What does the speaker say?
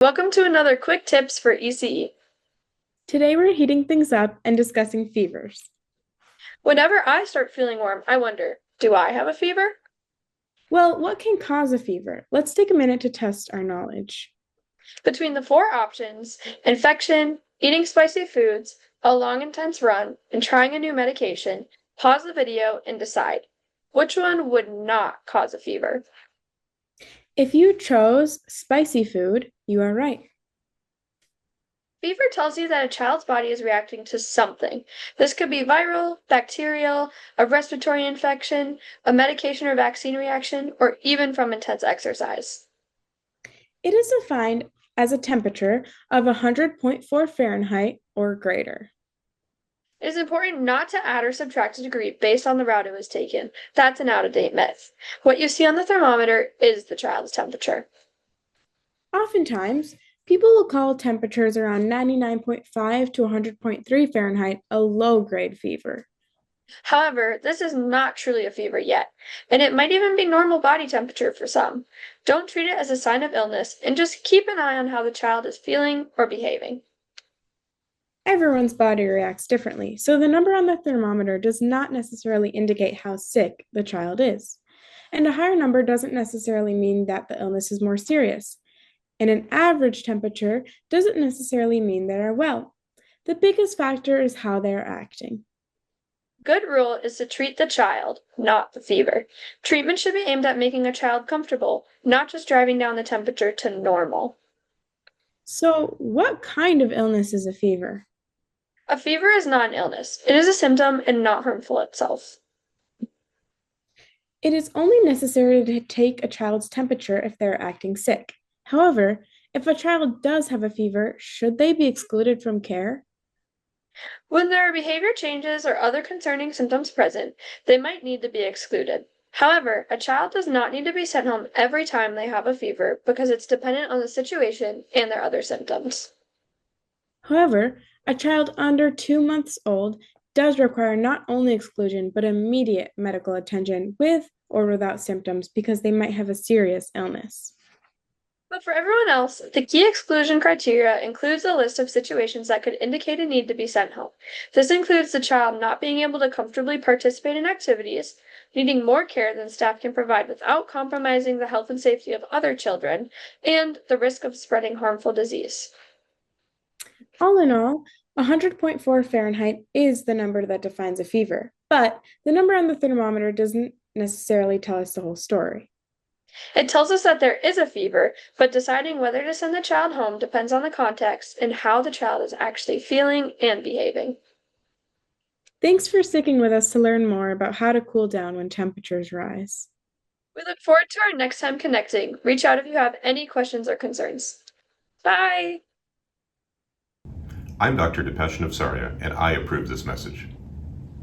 Welcome to another quick tips for ECE. Today we're heating things up and discussing fevers. Whenever I start feeling warm, I wonder, do I have a fever? Well, what can cause a fever? Let's take a minute to test our knowledge. Between the four options, infection, eating spicy foods, a long intense run, and trying a new medication, pause the video and decide. Which one would not cause a fever? If you chose spicy food, you are right. Fever tells you that a child's body is reacting to something. This could be viral, bacterial, a respiratory infection, a medication or vaccine reaction, or even from intense exercise. It is defined as a temperature of 100.4 Fahrenheit or greater. It is important not to add or subtract a degree based on the route it was taken. That's an out-of-date myth. What you see on the thermometer is the child's temperature. Oftentimes, people will call temperatures around 99.5 to 100.3 Fahrenheit a low grade fever. However, this is not truly a fever yet, and it might even be normal body temperature for some. Don't treat it as a sign of illness, and just keep an eye on how the child is feeling or behaving. Everyone's body reacts differently, so the number on the thermometer does not necessarily indicate how sick the child is. And a higher number doesn't necessarily mean that the illness is more serious. And an average temperature doesn't necessarily mean they are well. The biggest factor is how they are acting. Good rule is to treat the child, not the fever. Treatment should be aimed at making a child comfortable, not just driving down the temperature to normal. So, what kind of illness is a fever? A fever is not an illness. It is a symptom and not harmful itself. It is only necessary to take a child's temperature if they're acting sick. However, if a child does have a fever, should they be excluded from care? When there are behavior changes or other concerning symptoms present, they might need to be excluded. However, a child does not need to be sent home every time they have a fever because it's dependent on the situation and their other symptoms. However, a child under 2 months old does require not only exclusion but immediate medical attention with or without symptoms because they might have a serious illness. But for everyone else, the key exclusion criteria includes a list of situations that could indicate a need to be sent home. This includes the child not being able to comfortably participate in activities, needing more care than staff can provide without compromising the health and safety of other children, and the risk of spreading harmful disease. All in all, 100.4 Fahrenheit is the number that defines a fever, but the number on the thermometer doesn't necessarily tell us the whole story. It tells us that there is a fever, but deciding whether to send the child home depends on the context and how the child is actually feeling and behaving. Thanks for sticking with us to learn more about how to cool down when temperatures rise. We look forward to our next time connecting. Reach out if you have any questions or concerns. Bye! I'm Dr. Depesh Navsaria, and I approve this message.